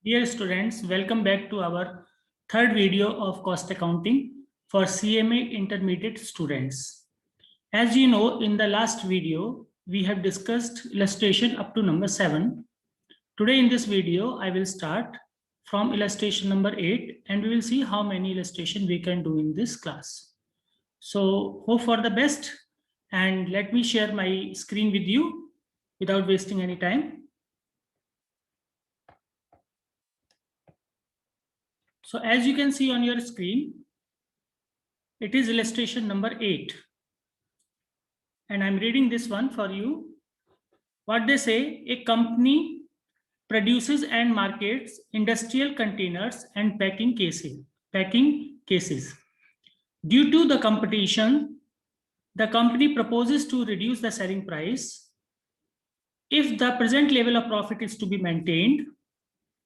Dear students, welcome back to our third video of cost accounting for CMA intermediate students. As you know, in the last video, we have discussed illustration up to number 7. Today in this video, I will start from illustration number 8 and we will see how many illustration we can do in this class. So hope for the best and let me share my screen with you without wasting any time. So as you can see on your screen, it is illustration number 8. And I'm reading this one for you. What they say, a company produces and markets industrial containers and packing cases. Due to the competition, the company proposes to reduce the selling price. If the present level of profit is to be maintained,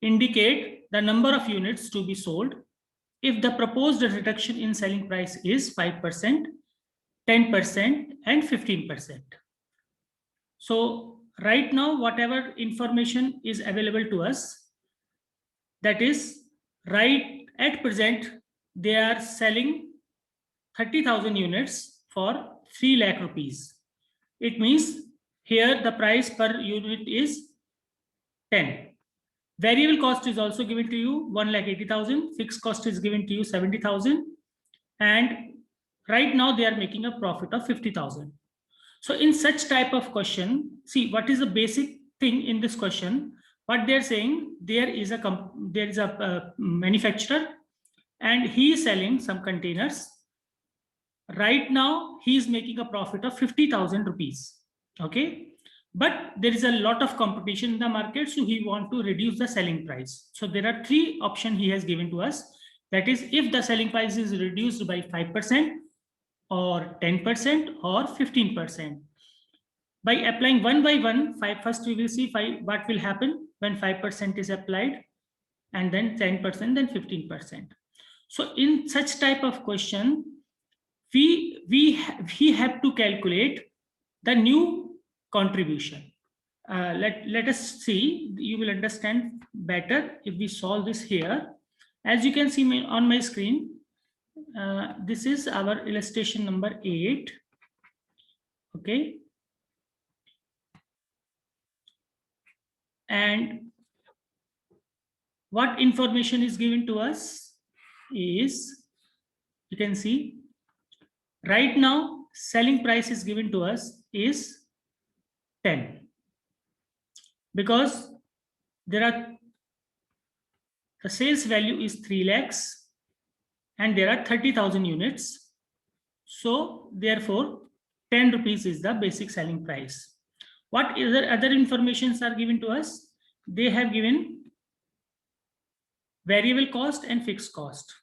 indicate the number of units to be sold. If the proposed reduction in selling price is 5%, 10% and 15%. So right now, whatever information is available to us, that is right at present, they are selling 30,000 units for 3 lakh rupees. It means here the price per unit is 10. Variable cost is also given to you 1,80,000. Fixed cost is given to you 70,000. And right now they are making a profit of 50,000. So in such type of question, see what is the basic thing in this question. What they're saying, there is a manufacturer and he is selling some containers. Right now he is making a profit of 50,000 rupees. Okay. But there is a lot of competition in the market, so he wants to reduce the selling price. So there are 3 options he has given to us. That is, if the selling price is reduced by 5% or 10% or 15%. By applying one by one, first we will see what will happen when 5% is applied, and then 10%, then 15%. So in such type of question, we have to calculate the new contribution. Let us see, you will understand better if we solve this here. As you can see on my screen, this is our illustration number 8. Okay. And what information is given to us is, you can see, right now selling price is given to us is 10, because the sales value is 3 lakhs and there are 30,000 units. So therefore 10 rupees is the basic selling price. What other informations are given to us? They have given variable cost and fixed cost.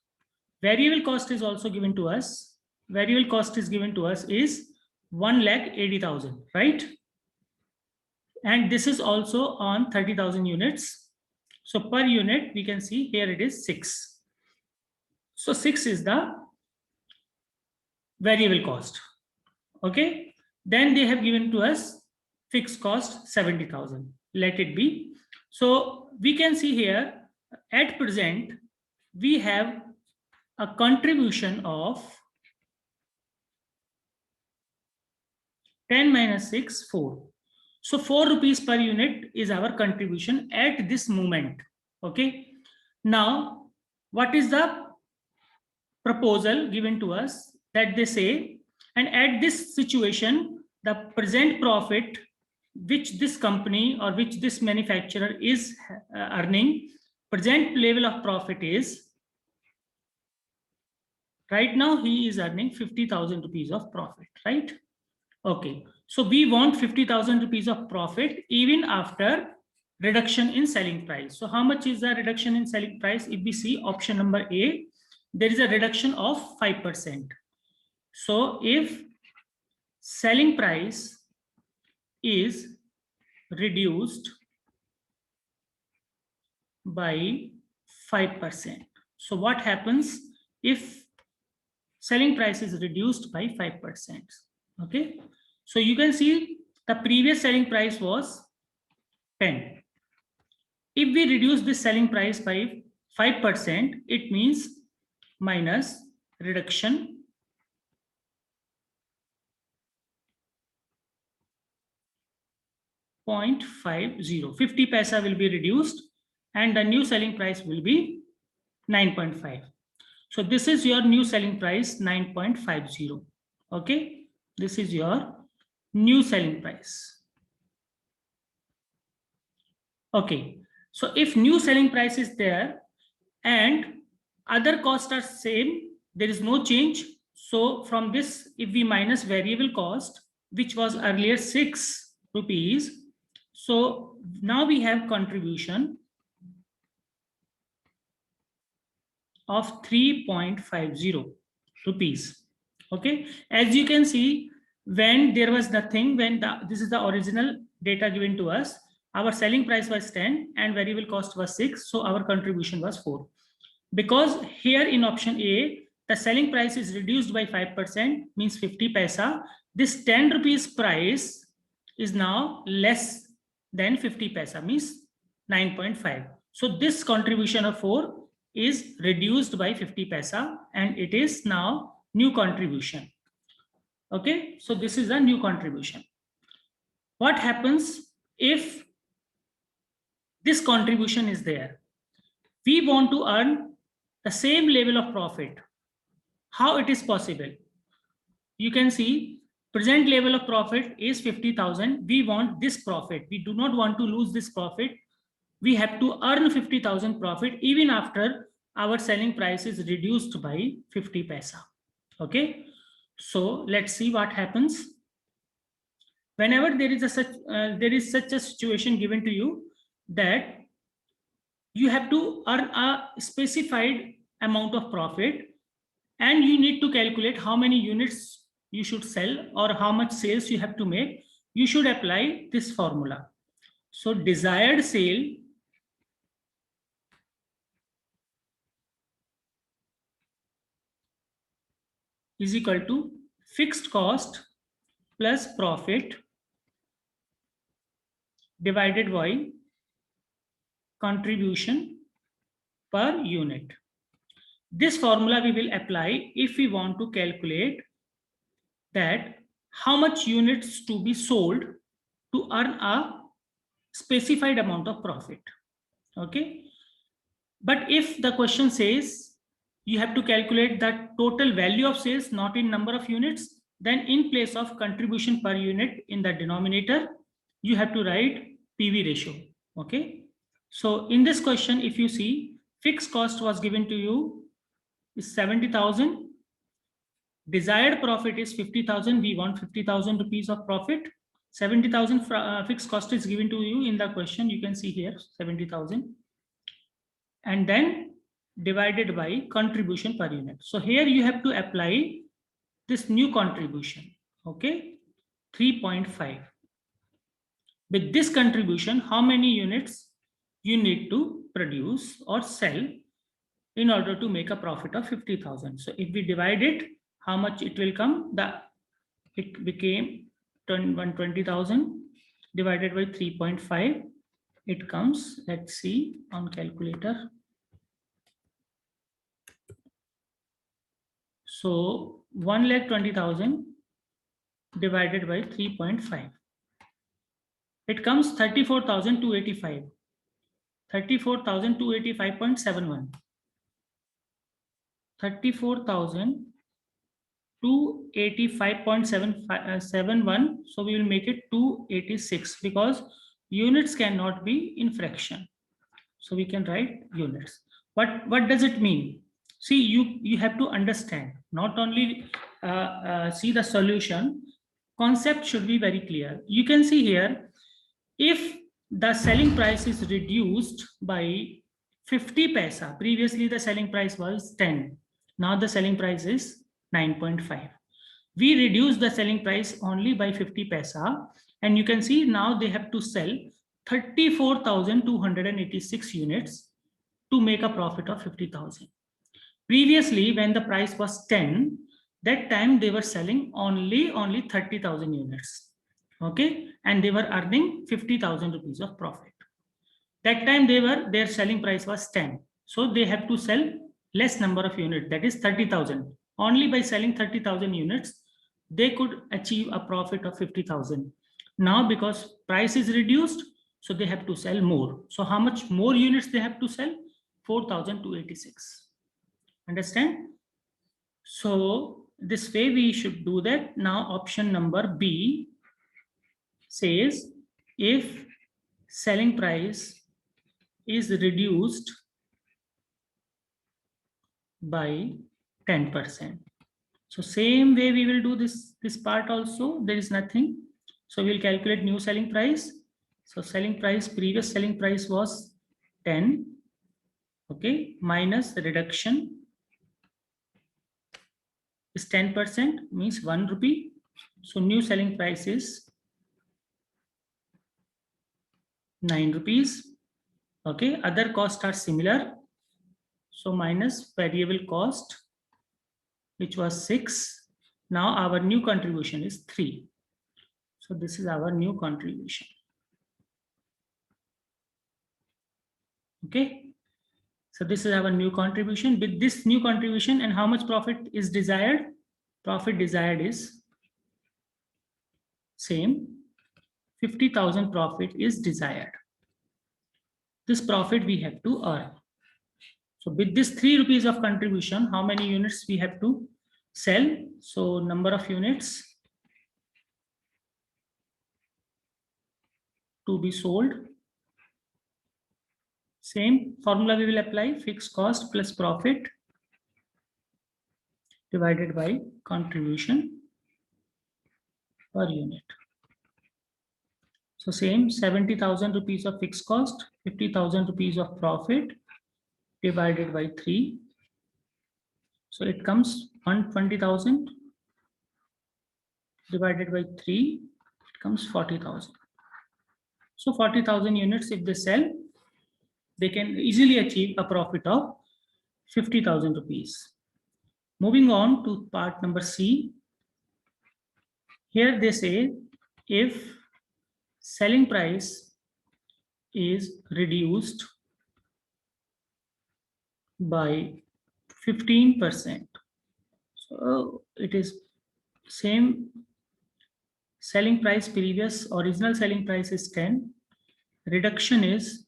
Variable cost is also given to us. Variable cost is given to us is 1,80,000, right? And this is also on 30,000 units. So per unit, we can see here it is 6. So 6 is the variable cost. Okay. Then they have given to us fixed cost 70,000. Let it be. So we can see here at present, we have a contribution of 10 minus 6, 4. So 4 rupees per unit is our contribution at this moment. Okay. Now, what is the proposal given to us? That they say, and at this situation, the present profit which this company or which this manufacturer is earning, present level of profit is, right now he is earning 50,000 rupees of profit, right? Okay. So we want 50,000 rupees of profit even after reduction in selling price. So how much is the reduction in selling price? If we see option number A, there is a reduction of 5%. So if selling price is reduced by 5%. So what happens if selling price is reduced by 5%? Okay. So you can see the previous selling price was 10. If we reduce this selling price by 5%, it means minus reduction 0.50. 50 paisa will be reduced and the new selling price will be 9.5. So this is your new selling price 9.50. Okay, this is your new selling price. Okay, so if new selling price is there and other costs are same, there is no change. So from this, if we minus variable cost, which was earlier 6 rupees, so now we have contribution of 3.50 rupees. Okay, as you can see, when there was nothing, when this is the original data given to us, our selling price was 10 and variable cost was 6, so our contribution was 4. Because here in option A, the selling price is reduced by 5%, means 50 paisa. This 10 rupees price is now less than 50 paisa, means 9.5. So this contribution of 4 is reduced by 50 paisa and it is now new contribution. Okay, so this is a new contribution. What happens if this contribution is there? We want to earn the same level of profit. How it is possible? You can see present level of profit is 50,000. We want this profit. We do not want to lose this profit. We have to earn 50,000 profit even after our selling price is reduced by 50 paisa. Okay, so let's see what happens. Whenever there is such a situation given to you that you have to earn a specified amount of profit and you need to calculate how many units you should sell or how much sales you have to make, you should apply this formula. So desired sale is equal to fixed cost plus profit divided by contribution per unit. This formula we will apply if we want to calculate that how much units to be sold to earn a specified amount of profit. Okay, but if the question says you have to calculate the total value of sales, not in number of units, then in place of contribution per unit in the denominator, you have to write PV ratio. Okay, so in this question, if you see, fixed cost was given to you is 70,000. Desired profit is 50,000. We want 50,000 rupees of profit. 70,000 fixed cost is given to you in the question. You can see here 70,000. And then divided by contribution per unit. So here you have to apply this new contribution. Okay, 3.5. With this contribution, how many units you need to produce or sell in order to make a profit of 50,000. So if we divide it, how much it will come? It became 120,000 divided by 3.5. It comes, let's see on calculator. So 1,20,000 divided by 3.5. It comes 34,285. 34,285.71. 34,285.71. So we will make it 286 because units cannot be in fraction. So we can write units. But what does it mean? See, you have to understand, not only see the solution, concept should be very clear. You can see here, if the selling price is reduced by 50 paisa, previously the selling price was 10. Now the selling price is 9.5. We reduce the selling price only by 50 paisa. And you can see now they have to sell 34,286 units to make a profit of 50,000. Previously, when the price was 10, that time they were selling only 30,000 units. Okay, and they were earning 50,000 rupees of profit. That time their selling price was 10. So they have to sell less number of units, that is 30,000. Only by selling 30,000 units, they could achieve a profit of 50,000. Now because price is reduced, so they have to sell more. So how much more units they have to sell? 4,286. Understand? So this way we should do that. Now option number B says if selling price is reduced by 10%. So same way we will do this part also. There is nothing. So we'll calculate new selling price. So selling price, previous selling price was 10. Okay, minus the reduction is 10%, means 1 rupee. So new selling price is 9 rupees. Okay, other costs are similar. So minus variable cost, which was 6. Now our new contribution is 3. So this is our new contribution. Okay. So this is our new contribution. With this new contribution, and how much profit is desired? Profit desired is same. 50,000 profit is desired. This profit we have to earn. So with this 3 rupees of contribution, how many units we have to sell? So number of units to be sold. Same formula we will apply, fixed cost plus profit divided by contribution per unit. So same 70,000 rupees of fixed cost, 50,000 rupees of profit divided by 3. So it comes 120,000 divided by 3, it comes 40,000. So 40,000 units if they sell, they can easily achieve a profit of 50,000 rupees. Moving on to part number C. Here they say if selling price is reduced by 15%. So it is same selling price, previous original selling price is 10. Reduction is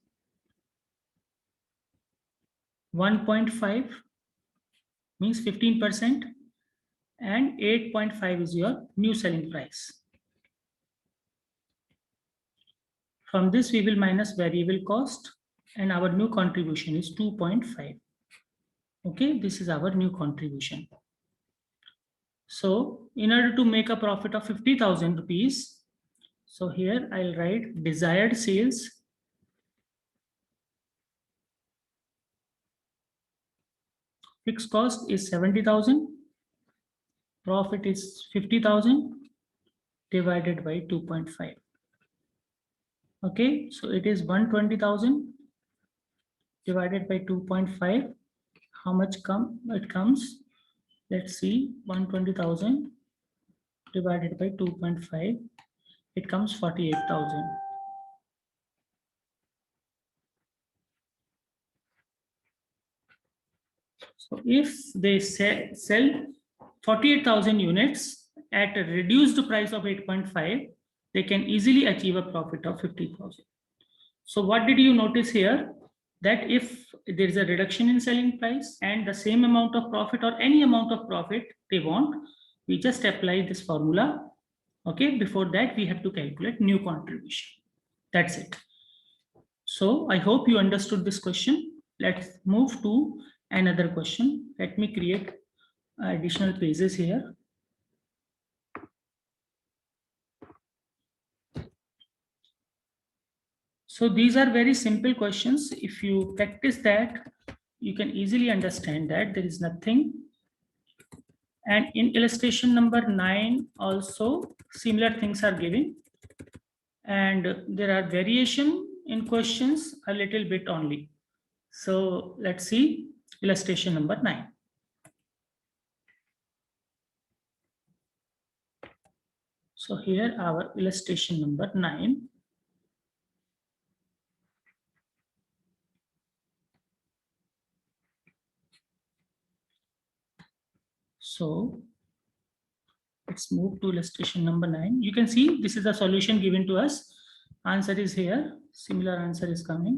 1.5, means 15%, and 8.5 is your new selling price. From this we will minus variable cost, and our new contribution is 2.5. Okay, this is our new contribution. So in order to make a profit of 50,000 rupees, so here I'll write desired sales fixed cost is 70,000, profit is 50,000 divided by 2.5. Okay, so it is 120,000 divided by 2.5. How much it comes? Let's see, 120,000 divided by 2.5. It comes 48,000. So if they sell 48,000 units at a reduced price of 8.5, they can easily achieve a profit of 50,000. So what did you notice here? That if there is a reduction in selling price and the same amount of profit or any amount of profit they want, we just apply this formula. Okay, before that we have to calculate new contribution. That's it. So I hope you understood this question. Let's move to another question. Let me create additional pages here. So these are very simple questions. If you practice that, you can easily understand that there is nothing. And in illustration number 9 also similar things are given, and there are variation in questions a little bit only. So let's see illustration number 9. So here our illustration number 9. So let's move to illustration number 9. You can see this is the solution given to us. Answer is here. Similar answer is coming.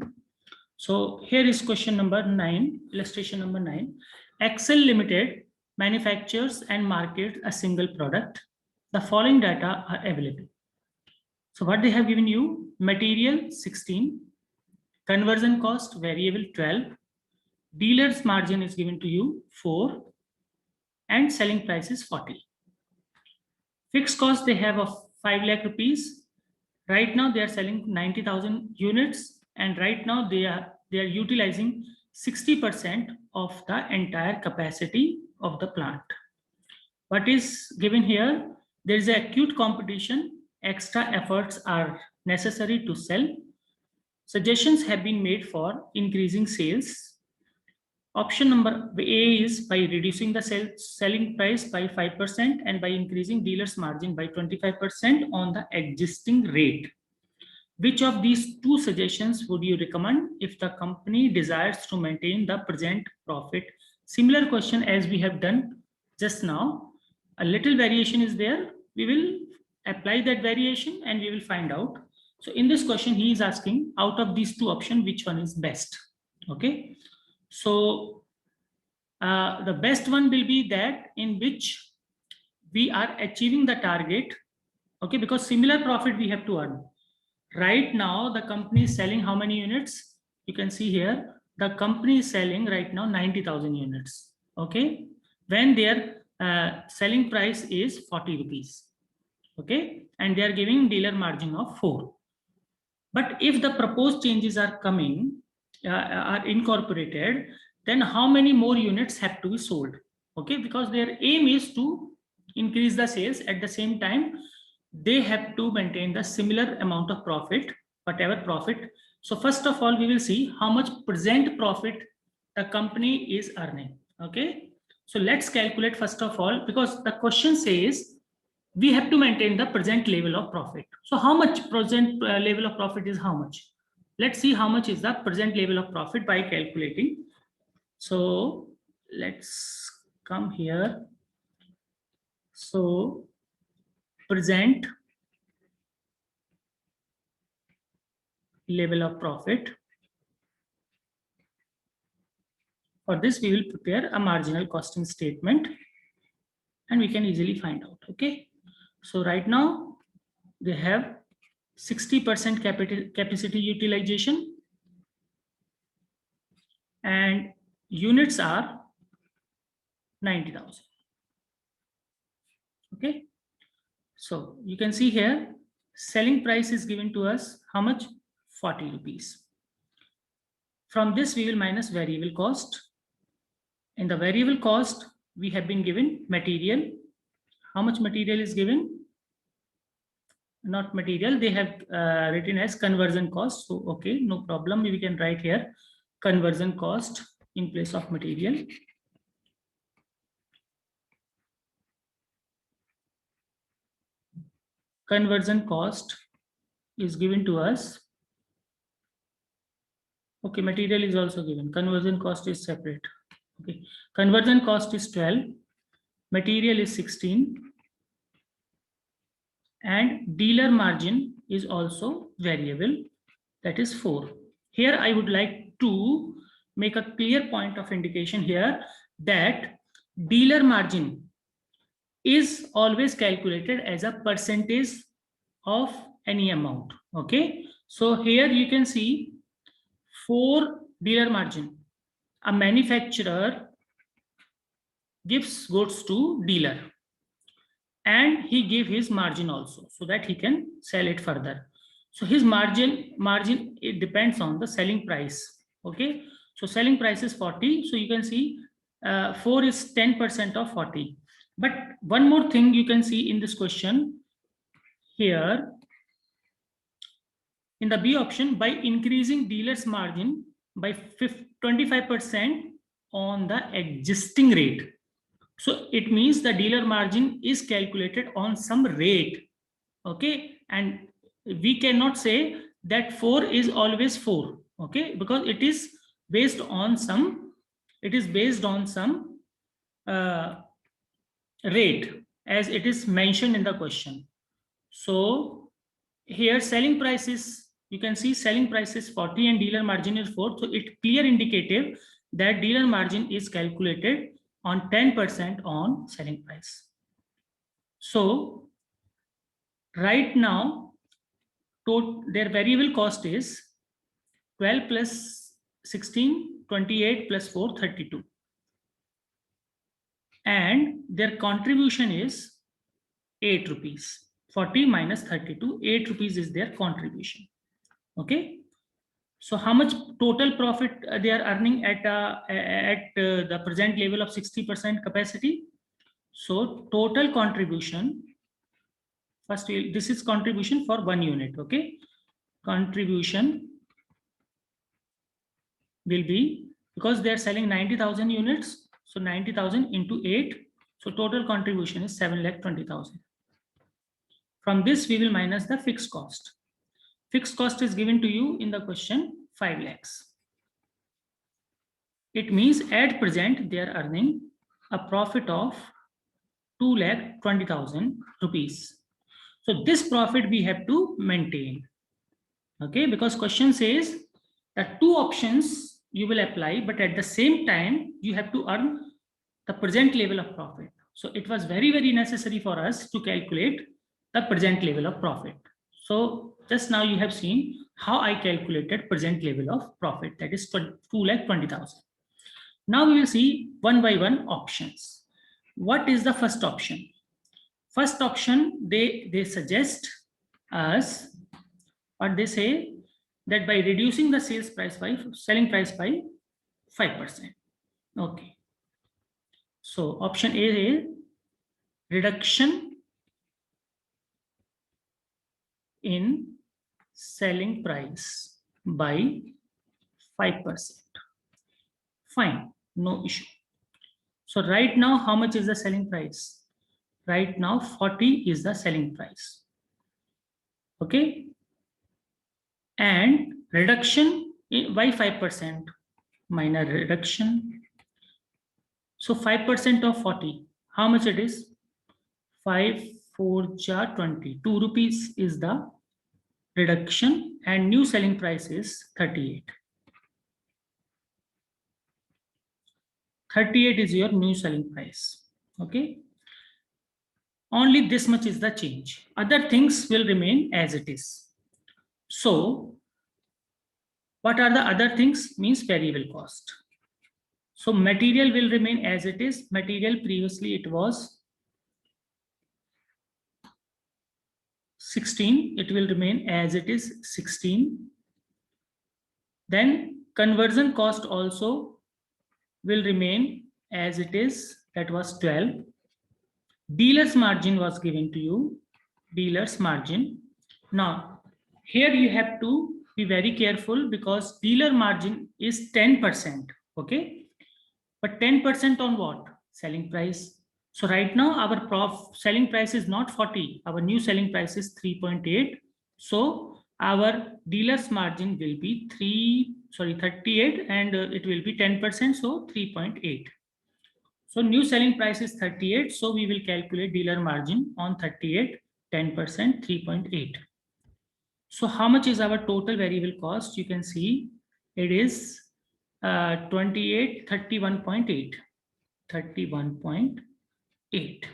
So here is question number 9, illustration number 9. Excel Limited manufactures and markets a single product. The following data are available. So what they have given you: material 16, conversion cost variable 12, dealer's margin is given to you 4, and selling price is 40. Fixed cost they have of 5 lakh rupees. Right now they are selling 90,000 units, and right now they are utilizing 60% of the entire capacity of the plant. What is given here? There is acute competition. Extra efforts are necessary to sell. Suggestions have been made for increasing sales. Option number A is by reducing the selling price by 5% and by increasing dealer's margin by 25% on the existing rate. Which of these two suggestions would you recommend if the company desires to maintain the present profit? Similar question as we have done just now. A little variation is there. We will apply that variation and we will find out. So in this question, he is asking, out of these two options, which one is best? Okay. So the best one will be that in which we are achieving the target. Okay, because similar profit we have to earn. Right now, the company is selling how many units? You can see here, the company is selling right now 90,000 units. Okay, when their selling price is 40 rupees. Okay, and they are giving dealer margin of 4. But if the proposed changes are coming, are incorporated, then how many more units have to be sold? Okay, because their aim is to increase the sales. At the same time, they have to maintain the similar amount of profit, whatever profit. So first of all, we will see how much present profit the company is earning. Okay, so let's calculate first of all, because the question says we have to maintain the present level of profit. So how much present level of profit is how much? Let's see how much is the present level of profit by calculating. So let's come here. So present level of profit. For this, we will prepare a marginal costing statement and we can easily find out. Okay. So right now they have 60% capacity utilization and units are 90,000. Okay. So you can see here, selling price is given to us how much? 40 rupees. From this, we will minus variable cost. In the variable cost, we have been given material. How much material is given? Not material, they have written as conversion cost. So, okay, no problem. We can write here conversion cost in place of material. Conversion cost is given to us. Okay, material is also given. Conversion cost is separate. Okay, conversion cost is 12. Material is 16. And dealer margin is also variable, that is 4. Here I would like to make a clear point of indication here that dealer margin is always calculated as a percentage of any amount. Okay, so here you can see 4 dealer margin. A manufacturer gives goods to dealer and he gave his margin also so that he can sell it further. So his margin it depends on the selling price. Okay, so selling price is 40. So you can see 4 is 10% of 40. But one more thing you can see in this question here in the B option, by increasing dealer's margin by 25% on the existing rate. So it means the dealer margin is calculated on some rate. Okay, and we cannot say that 4 is always 4. Okay, because it is based on some rate as it is mentioned in the question. So here selling price is, you can see selling price is 40 and dealer margin is 4. So it clear indicative that dealer margin is calculated on 10% on selling price. So right now, their variable cost is 12 plus 16, 28 plus 4, 32. And their contribution is 8 rupees. 40 minus 32, 8 rupees is their contribution. Okay. So how much total profit they are earning at the present level of 60% capacity? So total contribution, first this is contribution for 1 unit. Okay. Contribution will be, because they are selling 90,000 units, so 90,000 into 8, so total contribution is 7,20,000. From this we will minus the fixed cost. Fixed cost is given to you in the question 5 lakhs. It means at present they are earning a profit of 2,20,000 rupees. So this profit we have to maintain. Okay, because question says that 2 options you will apply, but at the same time you have to earn the present level of profit. So it was very, very necessary for us to calculate the present level of profit. So just now you have seen how I calculated present level of profit, that is 2,20,000. Now we will see one by one options. What is the first option? First option, they suggest us, or they say that by reducing the selling price by 5%. Okay. So option A is reduction in selling price by 5%. Fine, no issue. So right now, how much is the selling price? Right now, 40 is the selling price. Okay. And reduction by 5%, minor reduction. So 5% of 40, how much it is? 5, 4, 20. 2 rupees is the reduction, and new selling price is 38. 38 is your new selling price. Okay. Only this much is the change. Other things will remain as it is. So what are the other things? Means variable cost. So material will remain as it is. Material previously it was 16. It will remain as it is 16. Then conversion cost also will remain as it is. That was 12. Dealer's margin was given to you. Dealer's margin. Now here you have to be very careful because dealer margin is 10%. Okay. But 10% on what? Selling price. So right now our selling price is not 40. Our new selling price is 3.8. So our dealer's margin will be 38 and it will be 10%. So 3.8. So new selling price is 38. So we will calculate dealer margin on 38, 10%, 3.8. So how much is our total variable cost? You can see it is 28, 31.8. 31.8.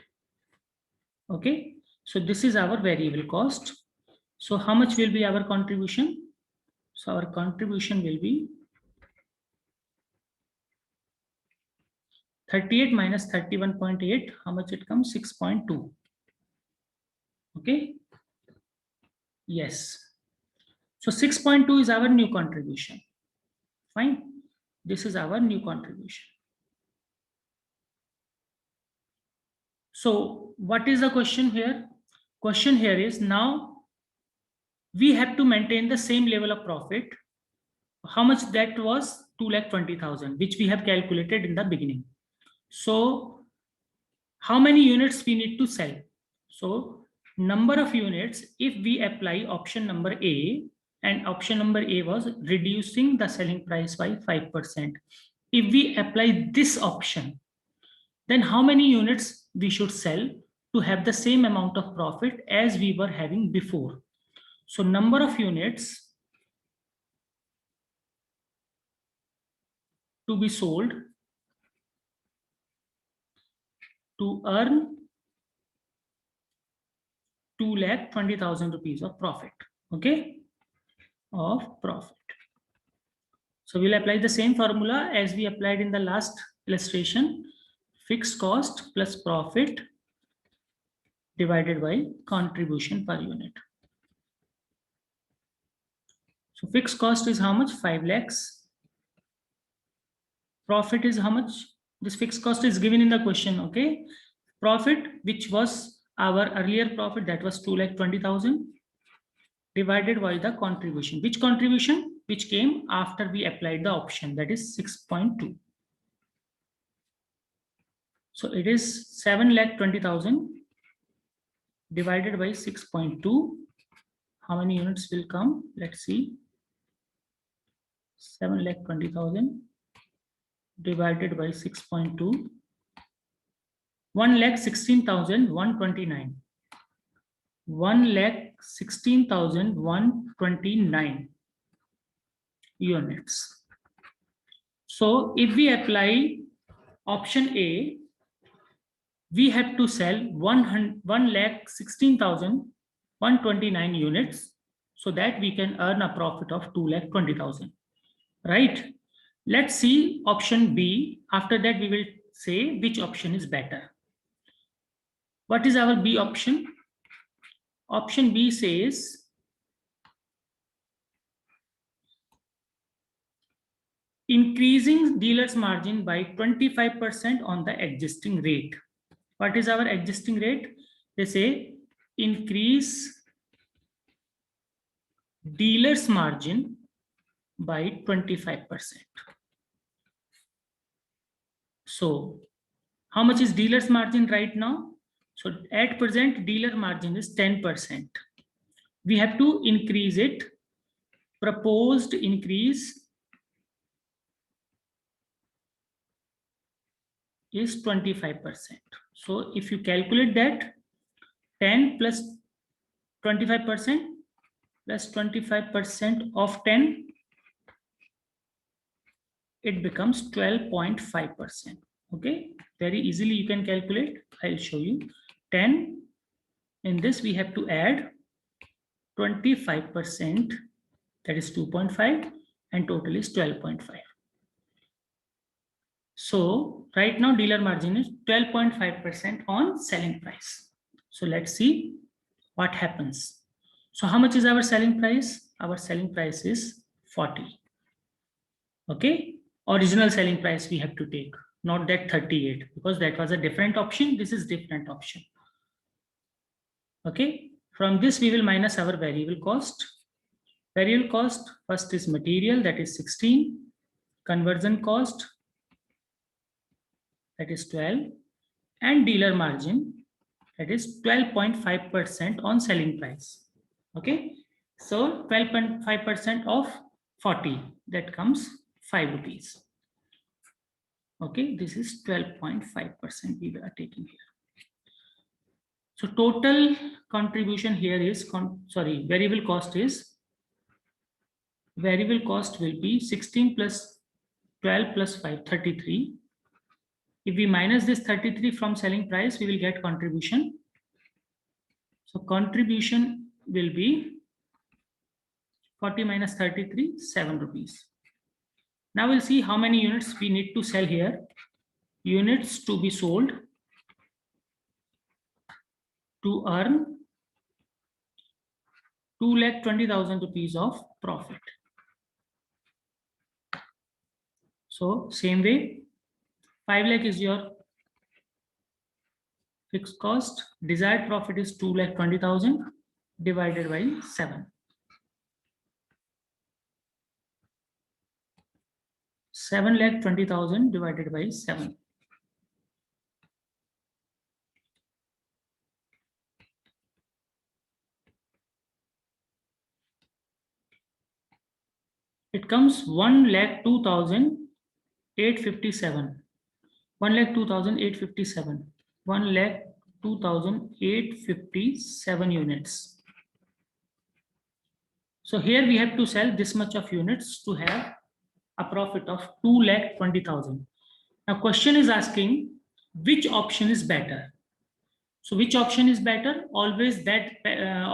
Okay, so this is our variable cost. So how much will be our contribution? So our contribution will be 38 minus 31.8. How much it comes? 6.2. Okay. Yes. So 6.2 is our new contribution. Fine. This is our new contribution. So what is the question here? Question here is, now we have to maintain the same level of profit. How much that was? 2,20,000, which we have calculated in the beginning. So how many units we need to sell? So number of units, if we apply option number A, and option number A was reducing the selling price by 5%. If we apply this option, then how many units we should sell to have the same amount of profit as we were having before. So number of units to be sold to earn 2,20,000 rupees of profit. Okay, of profit. So we'll apply the same formula as we applied in the last illustration. Fixed cost plus profit divided by contribution per unit. So fixed cost is how much? 5 lakhs. Profit is how much? This fixed cost is given in the question. Okay. Profit, which was our earlier profit, that was 2,20,000 divided by the contribution. Which contribution? Which came after we applied the option, that is 6.2. So it is 7,20,000 divided by 6.2. How many units will come? Let's see. 7,20,000 divided by 6.2. 1,16,129. 1,16,129 units. So if we apply option A, we have to sell 1,16,129 units so that we can earn a profit of 2,20,000. Right? Let's see option B. After that, we will say which option is better. What is our B option? Option B says increasing dealer's margin by 25% on the existing rate. What is our existing rate? They say increase dealer's margin by 25%. So how much is dealer's margin right now? So at present, dealer margin is 10%. We have to increase it. Proposed increase is 25%. So if you calculate that, 10 plus 25% plus 25% of 10, it becomes 12.5%. Okay, very easily you can calculate. I'll show you. 10, in this we have to add 25%, that is 2.5, and total is 12.5. So right now dealer margin is 12.5% on selling price. So let's see what happens. So how much is our selling price? Our selling price is 40. Okay, original selling price we have to take, not that 38, because that was a different option. This is different option. Okay, from this we will minus our variable cost. Variable cost first is material, that is 16. Conversion cost, that is 12, and dealer margin, that is 12.5% on selling price. Okay, so 12.5% of 40, that comes 5 rupees. Okay, this is 12.5% we are taking here. So total contribution here is, variable cost will be 16 plus 12 plus 5, 33. If we minus this 33 from selling price, we will get contribution. So contribution will be 40 minus 33, 7 rupees. Now we'll see how many units we need to sell here. Units to be sold to earn 2,20,000 rupees of profit. So same way, 5 lakh is your fixed cost. Desired profit is 2,20,000 divided by 7. 7,20,000 divided by 7. It comes 1,02,857. 1,02,857. 1,02,857 units. So here we have to sell this much of units to have a profit of 2,20,000. Now question is asking which option is better. So which option is better? Always that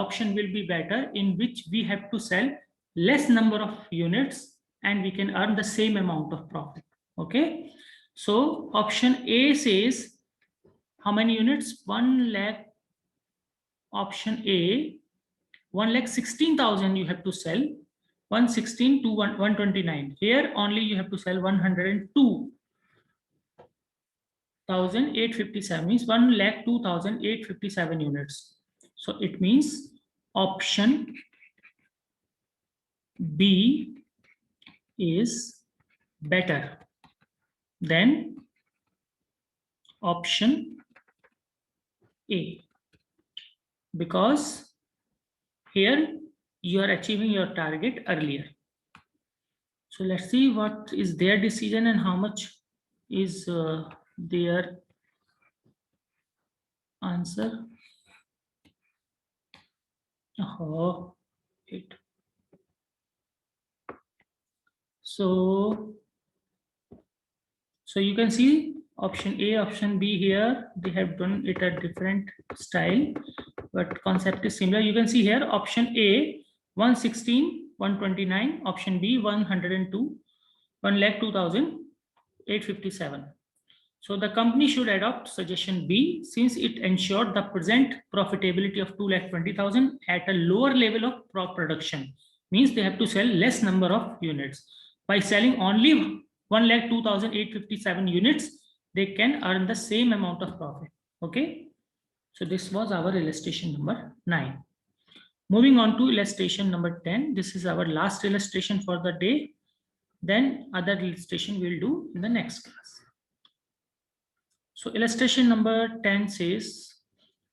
option will be better in which we have to sell less number of units and we can earn the same amount of profit. Okay. So option A says how many units? 1 lakh. Option A, 1,16,000 you have to sell. 116 to 129. Here only you have to sell 102,857 means 1,02,857 units. So it means option B is better than option A, because here you are achieving your target earlier. So let's see what is their decision and how much is their answer. Oh, it. So you can see option A, option B here, they have done it a different style, but concept is similar. You can see here option A, 116, 129, option B, 102, 1,02,857. So the company should adopt suggestion B since it ensured the present profitability of 2,20,000 at a lower level of production. Means they have to sell less number of units. By selling only 1,02,857 units, they can earn the same amount of profit. Okay. So this was our illustration number 9. Moving on to illustration number 10. This is our last illustration for the day. Then other illustration we'll do in the next class. So illustration number 10 says,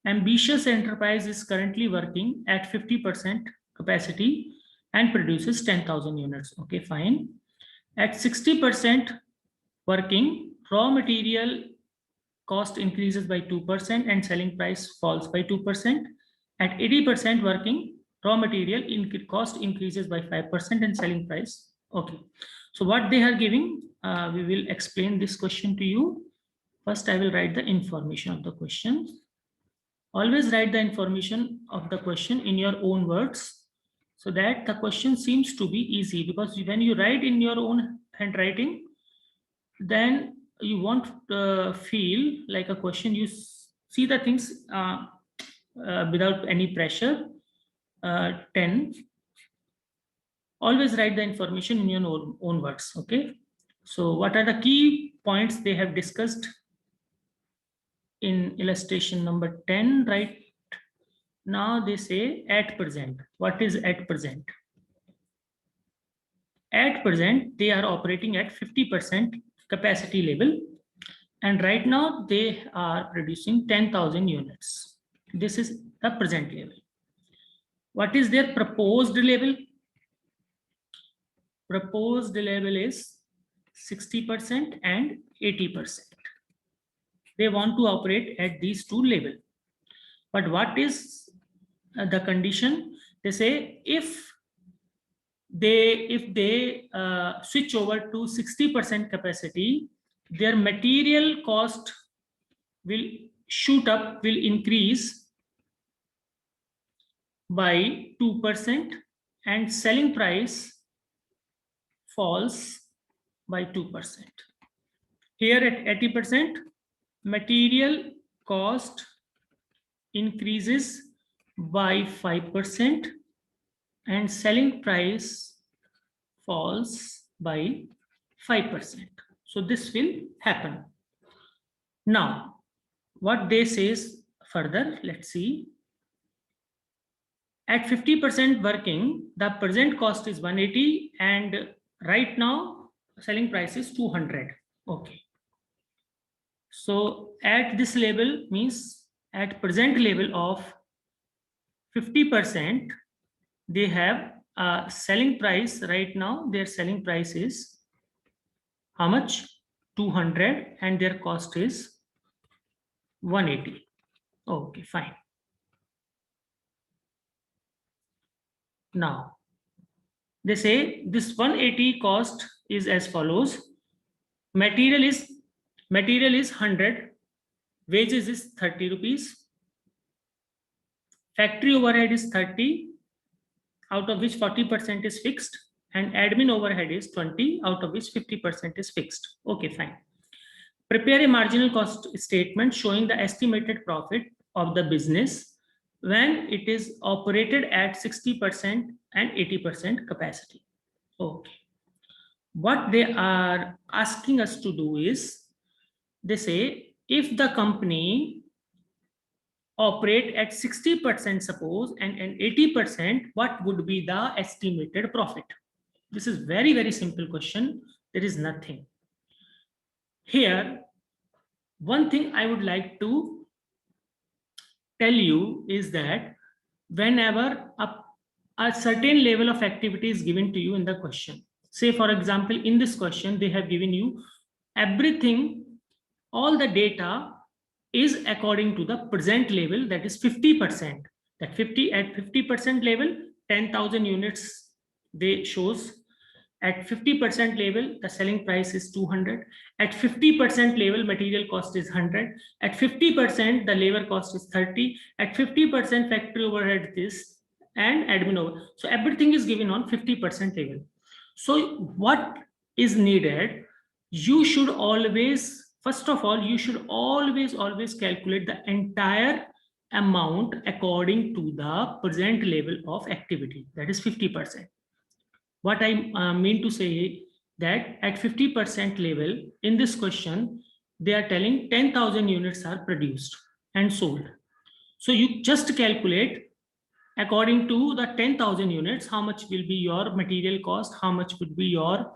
ambitious enterprise is currently working at 50% capacity and produces 10,000 units. Okay, fine. At 60% working, raw material cost increases by 2% and selling price falls by 2%. At 80% working, raw material cost increases by 5% and selling price. Okay. So what they are giving, we will explain this question to you. First, I will write the information of the question. Always write the information of the question in your own words so that the question seems to be easy, because when you write in your own handwriting, then you won't feel like a question. You see the things without any pressure. 10. Always write the information in your own words. Okay. So what are the key points they have discussed in illustration number 10 right now? They say at present. What is at present? At present, they are operating at 50% capacity level. And right now they are producing 10,000 units. This is the present level. What is their proposed level? Proposed level is 60% and 80%. They want to operate at these two levels. But what is the condition? They say if they switch over to 60% capacity, their material cost will shoot up, will increase by 2% and selling price falls by 2%. Here at 80%, material cost increases by 5% and selling price falls by 5%. So this will happen. Now, what they says further, let's see. At 50% working, the present cost is 180 and right now selling price is 200. Okay. So at this level means at present level of 50%, they have a selling price right now. Their selling price is how much? 200 and their cost is 180. Okay, fine. Now, they say this 180 cost is as follows. Material is 100, wages is 30 rupees, factory overhead is 30, out of which 40% is fixed, and admin overhead is 20, out of which 50% is fixed. Okay, fine. Prepare a marginal cost statement showing the estimated profit of the business when it is operated at 60% and 80% capacity. Okay. What they are asking us to do is, they say, if the company operate at 60%, suppose, and 80%, what would be the estimated profit? This is very, very simple question. There is nothing. Here, one thing I would like to tell you is that whenever a certain level of activity is given to you in the question, say for example, in this question, they have given you everything, all the data is according to the present level, that is 50%. That 50% level, 10,000 units they shows. At 50% level, the selling price is 200. At 50% level, material cost is 100. At 50%, the labor cost is 30. At 50%, factory overhead is, and admin over. So everything is given on 50% level. So what is needed? You should always, first of all, you should always calculate the entire amount according to the present level of activity, that is 50%. What I mean to say that at 50% level, in this question, they are telling 10,000 units are produced and sold. So you just calculate according to the 10,000 units, how much will be your material cost, how much would be your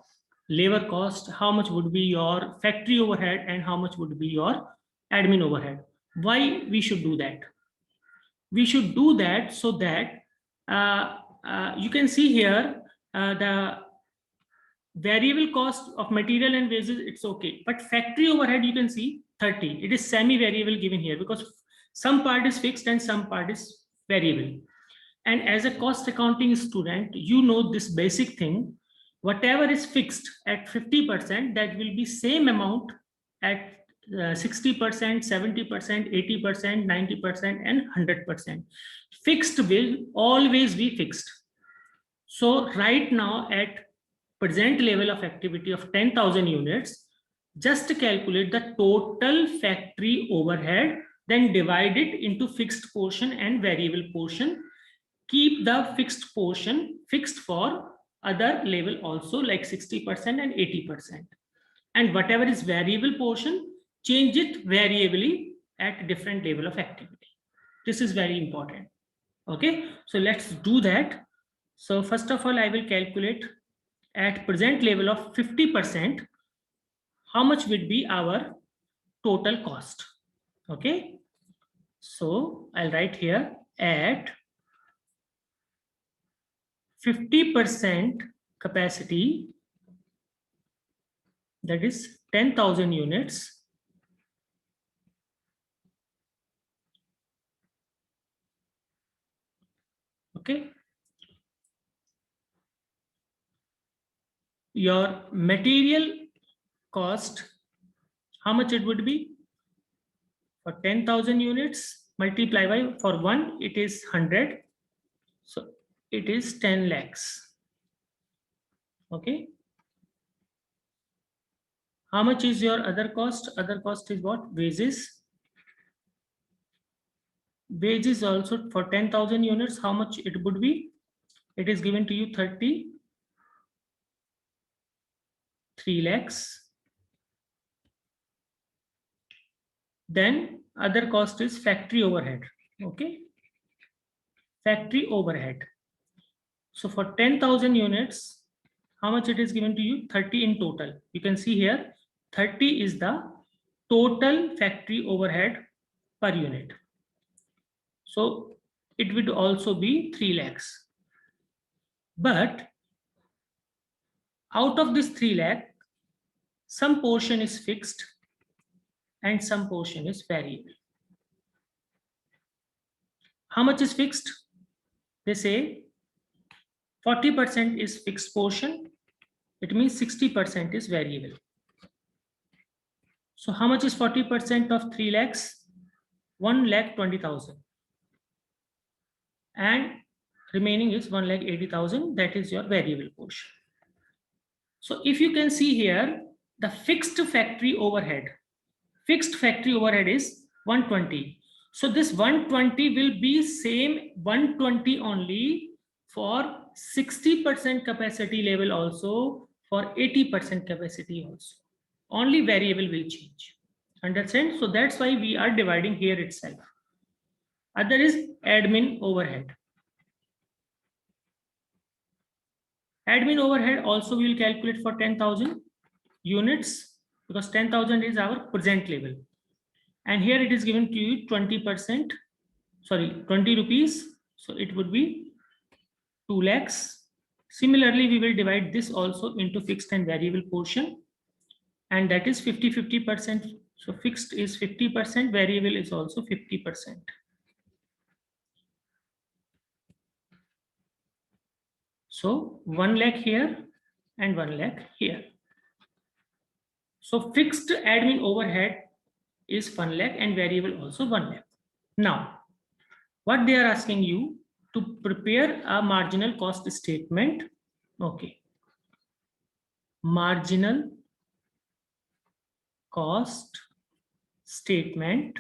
labor cost, how much would be your factory overhead, and how much would be your admin overhead. Why we should do that? We should do that so that you can see here the variable cost of material and wages, it's okay. But factory overhead, you can see 30. It is semi-variable given here because some part is fixed and some part is variable. And as a cost accounting student, you know this basic thing. Whatever is fixed at 50%, that will be same amount at 60%, 70%, 80%, 90%, and 100%. Fixed will always be fixed. So right now at present level of activity of 10,000 units, just calculate the total factory overhead, then divide it into fixed portion and variable portion. Keep the fixed portion fixed for other level also, like 60% and 80%. And whatever is variable portion, change it variably at different level of activity. This is very important. Okay, so let's do that. So first of all, I will calculate at present level of 50%, how much would be our total cost. Okay, so I'll write here at 50% capacity, that is 10,000 units. Okay. Your material cost, how much it would be? For 10,000 units, multiply by, for one, it is 100. So it is 10 lakhs. Okay. How much is your other cost? Other cost is what? Wages. Wages also for 10,000 units, how much it would be? It is given to you 33 lakhs. Then other cost is factory overhead. Okay. Factory overhead. So for 10,000 units, how much it is given to you? 30 in total. You can see here 30 is the total factory overhead per unit. So it would also be 3 lakhs. But out of this 3 lakh, some portion is fixed and some portion is variable. How much is fixed? They say 40% is fixed portion. It means 60% is variable. So how much is 40% of 3 lakhs? 1,20,000. And remaining is 1,80,000. That is your variable portion. So if you can see here, the fixed factory overhead is 120. So this 120 will be same 120 only for 60% capacity level, also for 80% capacity also. Only variable will change. Understand? So that's why we are dividing here itself. Other is admin overhead. Admin overhead also we will calculate for 10,000 units, because 10,000 is our present level. And here it is given to you 20%, sorry, 20 rupees. So it would be 2 lakhs. Similarly, we will divide this also into fixed and variable portion. And that is 50-50%. So fixed is 50%, variable is also 50%. So 1 lakh here and 1 lakh here. So fixed admin overhead is 1 lakh and variable also 1 lakh. Now, what they are asking you to prepare a marginal cost statement. Okay. Marginal cost statement.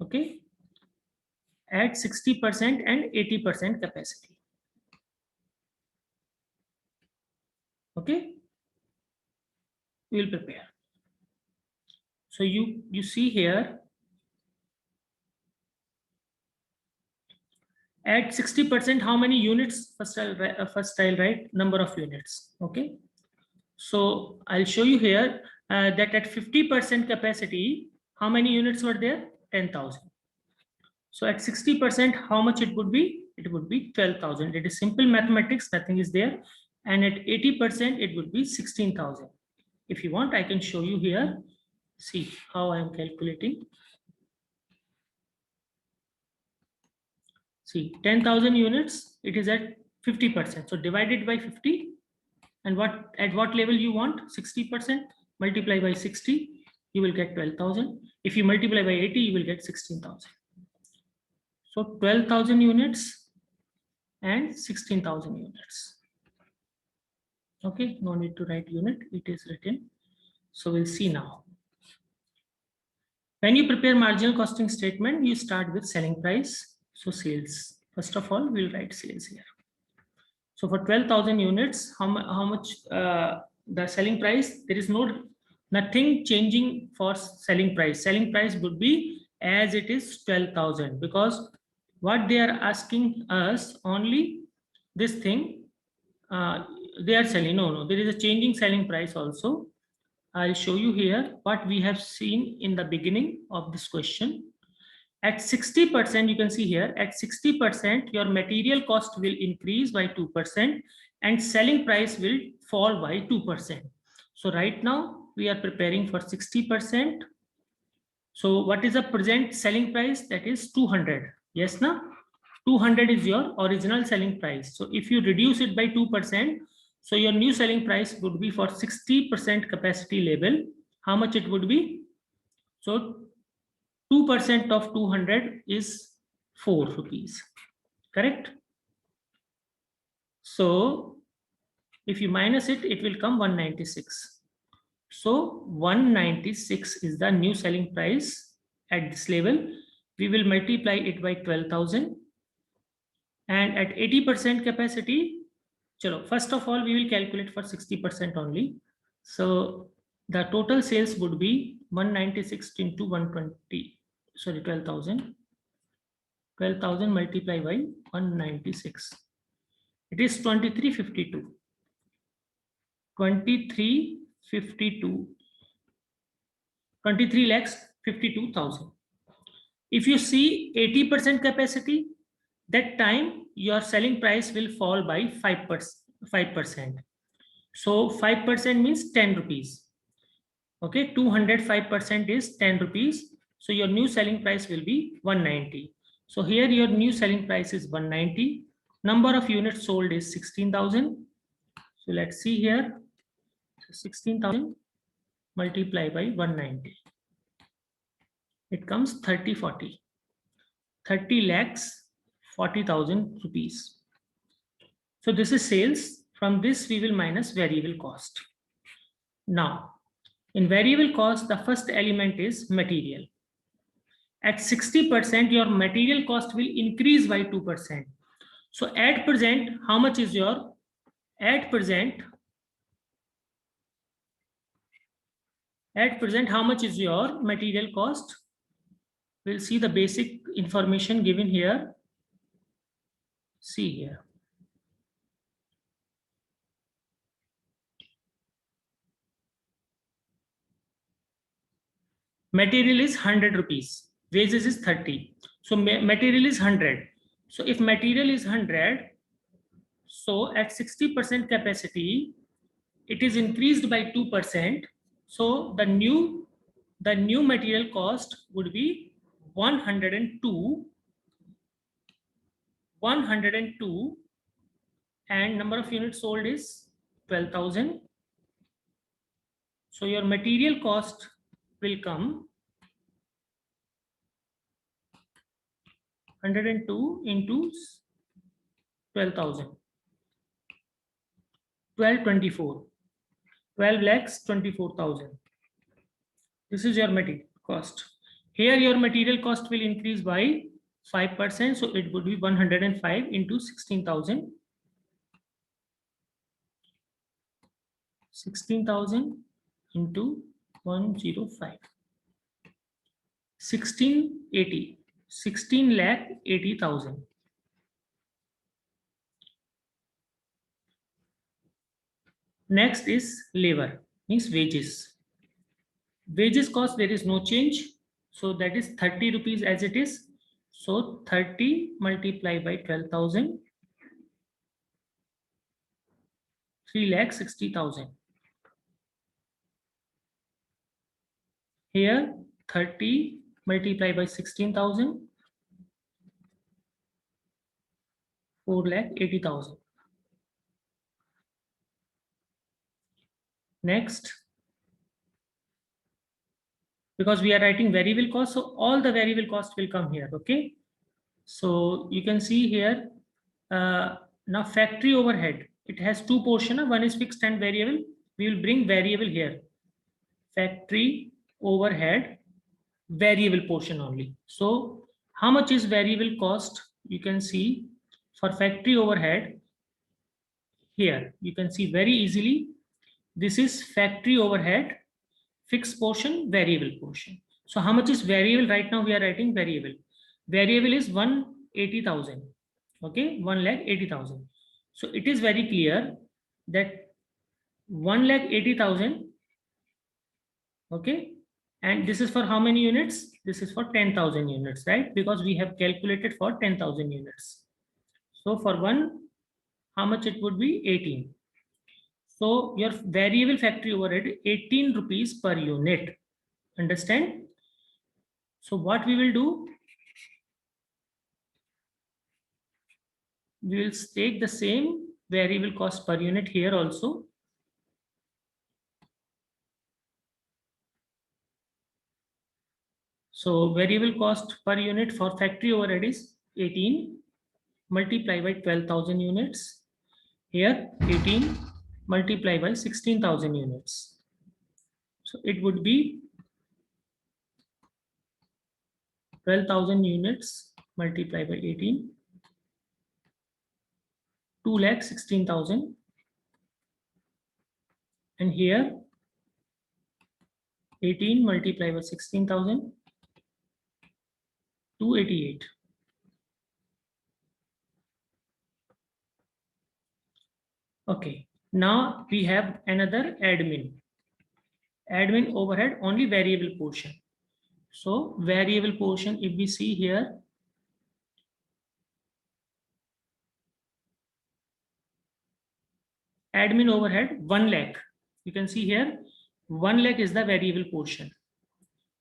Okay. At 60% and 80% capacity. Okay. We will prepare. So you see here, at 60%, how many units? First I'll write number of units. Okay. So I'll show you here that at 50% capacity, how many units were there? 10,000. So at 60%, how much it would be? It would be 12,000. It is simple mathematics, nothing is there. And at 80%, it would be 16,000. If you want, I can show you here. See how I am calculating. See, 10,000 units, it is at 50%. So divided by 50. And at what level you want? 60%. Multiply by 60, you will get 12,000. If you multiply by 80, you will get 16,000. So 12,000 units and 16,000 units. Okay, no need to write unit, it is written. So we'll see now. When you prepare marginal costing statement, you start with selling price. So sales. First of all, we'll write sales here. So for 12,000 units, how much the selling price? There is nothing changing for selling price. Selling price would be as it is 12,000, because what they are asking us only this thing they are selling. No, there is a changing selling price also. I'll show you here what we have seen in the beginning of this question. At 60%, you can see here, at 60%, your material cost will increase by 2% and selling price will fall by 2%. So right now we are preparing for 60%. So what is the present selling price? That is 200. Yes, na? 200 is your original selling price. So if you reduce it by 2%, so your new selling price would be for 60% capacity level. How much it would be? So 2% of 200 is 4 rupees. Correct? So if you minus it, it will come 196. So 196 is the new selling price at this level. We will multiply it by 12,000. And at 80% capacity, first of all, we will calculate for 60% only. So the total sales would be 196 into 120. Sorry, 12,000. 12,000 multiplied by 196. It is 2352. 2352. 23 lakhs 52,000. If you see 80% capacity, that time your selling price will fall by 5%. So 5% means 10 rupees. Okay, 205% is 10 rupees. So your new selling price will be 190. So here your new selling price is 190. Number of units sold is 16,000. So let's see here. 16,000 multiplied by 190. It comes 30 lakhs 40,000 rupees. So this is sales. From this we will minus variable cost. Now in variable cost, the first element is material. At 60%, your material cost will increase by 2%. So at present, how much is your, at present, how much is your material cost? We'll see the basic information given here. See here. Material is 100 rupees. Wages is 30. So material is 100. So if material is 100, so at 60% capacity, it is increased by 2%. So the new material cost would be 102, and number of units sold is 12,000. So your material cost will come 102 into 12,000, 1224, 12 lakhs 24,000. This is your material cost. Here your material cost will increase by 5%, so it would be 105 into 16,000. 16,000 into 105. 1680. 16,80,000. Next is labor, means wages. Wages cost, there is no change. So that is 30 rupees as it is. So 30 multiplied by 12,000. 3,60,000. Here 30 multiplied by 16,000. 4,80,000. Next, because we are writing variable cost, so all the variable cost will come here. Okay, so you can see here now factory overhead, it has two portions. One is fixed and variable. We will bring variable here. Factory overhead variable portion only. So how much is variable cost? You can see for factory overhead here, you can see very easily. This is factory overhead, fixed portion, variable portion. So how much is variable? Right now we are writing variable. Variable is 180,000. Okay, 1,80,000. So it is very clear that 1,80,000. Okay, and this is for how many units? This is for 10,000 units, right? Because we have calculated for 10,000 units. So for one, how much it would be? 18. So your variable factory overhead 18 rupees per unit. Understand? So what we will do? We will take the same variable cost per unit here also. So variable cost per unit for factory overhead is 18 multiplied by 12,000 units. Here 18 multiplied by 16,000 units. So it would be 12,000 units multiplied by 18. 2,16,000. And here 18 multiplied by 16,000. 288. Okay, now we have another admin overhead, only variable portion. So variable portion, if we see here, admin overhead 1 lakh. You can see here 1 lakh is the variable portion.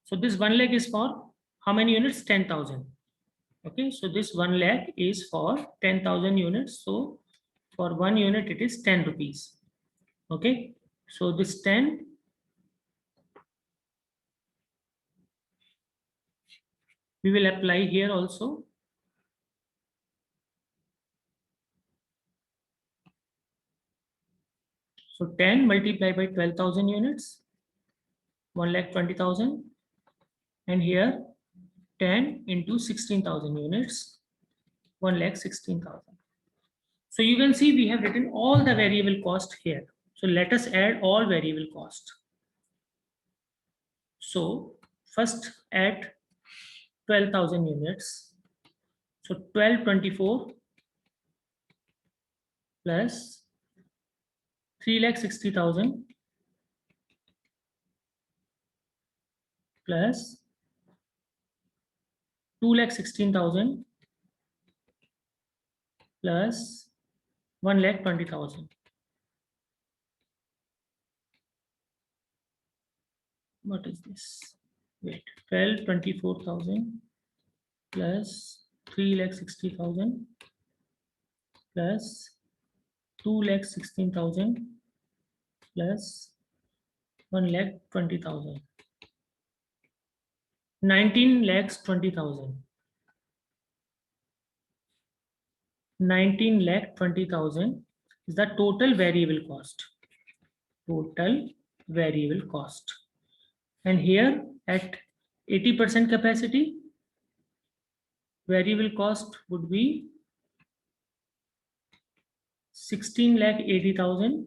So this 1 lakh is for how many units? 10,000. Okay, so this 1 lakh is for 10,000 units. So for 1 unit, it is 10 rupees. Okay, so this 10 we will apply here also. So 10 multiplied by 12,000 units, 1,20,000, and here 10 into 16,000 units, 1,16,000. So you can see we have written all the variable cost here. So let us add all variable cost. So first add 12,000 units. So 1224 plus 3,60,000 plus 2,16,000 plus 1,20,000. What is this? Wait, 12,24,000 plus 3,60,000 plus 2,16,000 plus 1,20,000. 19,20,000. 19,20,000 is the total variable cost. Total variable cost. And here at 80% capacity, variable cost would be 16,80,000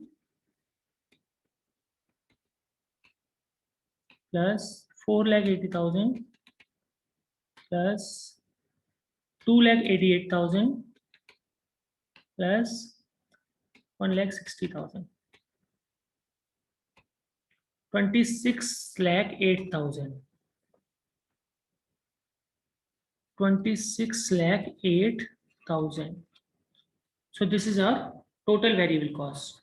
plus 4,80,000 plus 2,88,000 plus 1,60,000. 26,08,000. 26,08,000. So this is our total variable cost.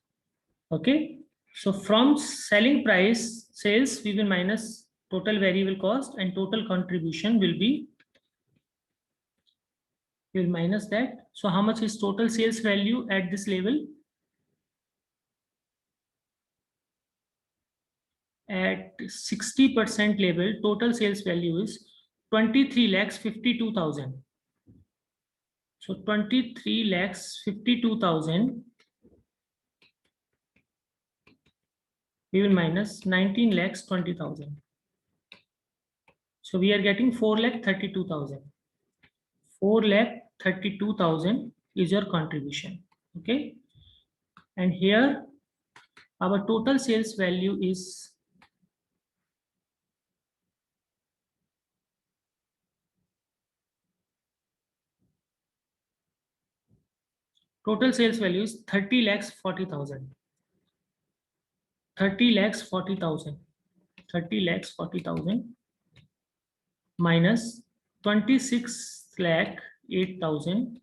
Okay. So from selling price sales, we will minus total variable cost, and total contribution will be, we will minus that. So how much is total sales value at this level? At 60% level, total sales value is 23,52,000. So 23,52,000, we will minus 19,20,000. So we are getting 4,32,000. 4,32,000 is your contribution. Okay. And here our total sales value is total sales value is 30,40,000. 30,40,000. 30,40,000 minus 26,08,000.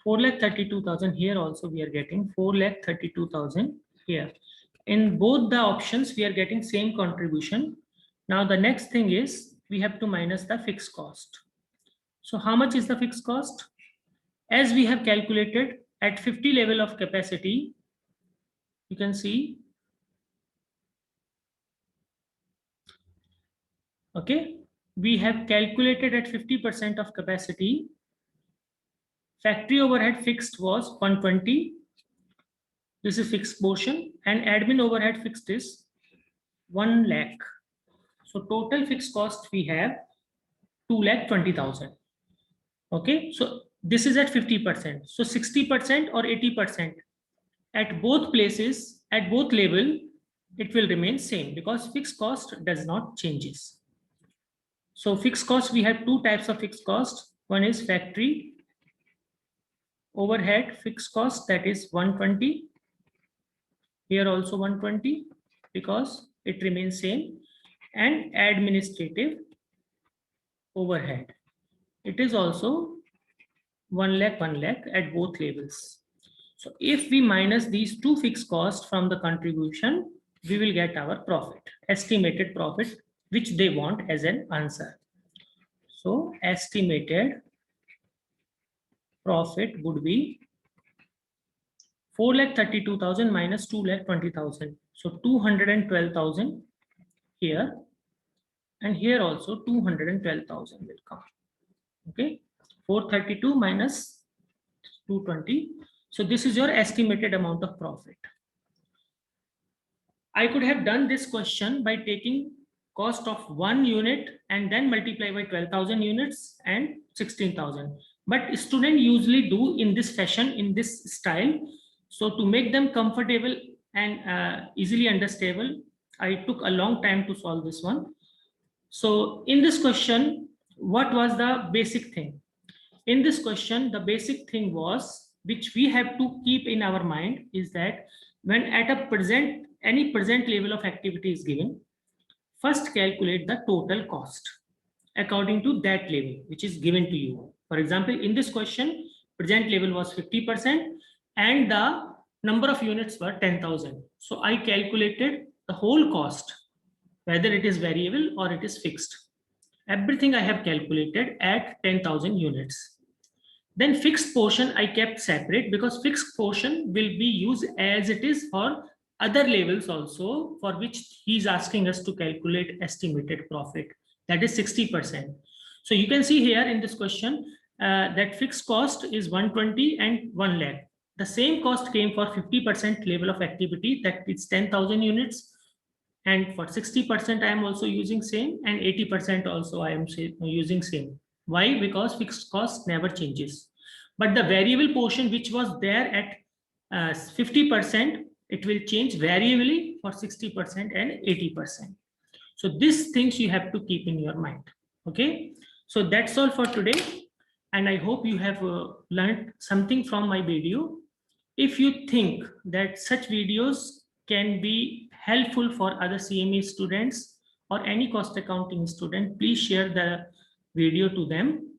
4,32,000 here also we are getting 4,32,000 here. In both the options we are getting same contribution. Now the next thing is we have to minus the fixed cost. So how much is the fixed cost? As we have calculated at 50 level of capacity, you can see, okay, we have calculated at 50% of capacity. Factory overhead fixed was 120. This is fixed portion, and admin overhead fixed is 1 lakh. So total fixed cost we have 2,20,000. Okay, so this is at 50%. So 60% or 80% at both places, at both level, it will remain same because fixed cost does not changes. So fixed cost, we have two types of fixed cost. One is factory overhead fixed cost, that is 120. Here also 120 because it remains same. And administrative overhead, it is also 1 lakh at both levels. So if we minus these two fixed costs from the contribution, we will get our profit, estimated profit which they want as an answer. So estimated profit would be 4,32,000 minus 2,20,000. So 212,000 here, and here also 212,000 will come. Okay, 432 minus 220. So this is your estimated amount of profit. I could have done this question by taking cost of 1 unit and then multiply by 12,000 units and 16,000. But students usually do in this fashion, in this style. So to make them comfortable and easily understandable, I took a long time to solve this one. So in this question, what was the basic thing? In this question, the basic thing was, which we have to keep in our mind, is that when at a present, any present level of activity is given, first calculate the total cost according to that level which is given to you. For example, in this question, present level was 50% and the number of units were 10,000. So I calculated the whole cost, whether it is variable or it is fixed. Everything I have calculated at 10,000 units. Then fixed portion I kept separate because fixed portion will be used as it is for other levels also, for which he is asking us to calculate estimated profit, that is 60%. So you can see here in this question that fixed cost is 120 and 1 lakh. The same cost came for 50% level of activity, that is 10,000 units. And for 60%, I am also using same, and 80% also I am using same. Why? Because fixed cost never changes. But the variable portion which was there at 50%, it will change variably for 60% and 80%. So these things you have to keep in your mind. Okay. So that's all for today. And I hope you have learned something from my video. If you think that such videos can be helpful for other CME students or any cost accounting student, please share the video to them.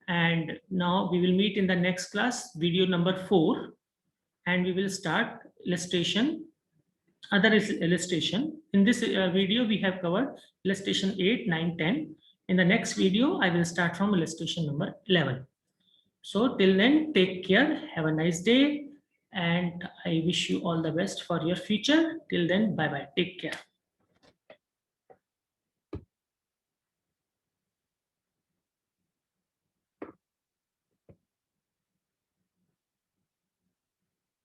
And now we will meet in the next class, video number 4, and we will start illustration, other illustration. In this video, we have covered illustration 8, 9, 10. In the next video, I will start from illustration number 11. So till then, take care, have a nice day, and I wish you all the best for your future. Till then, bye-bye, take care.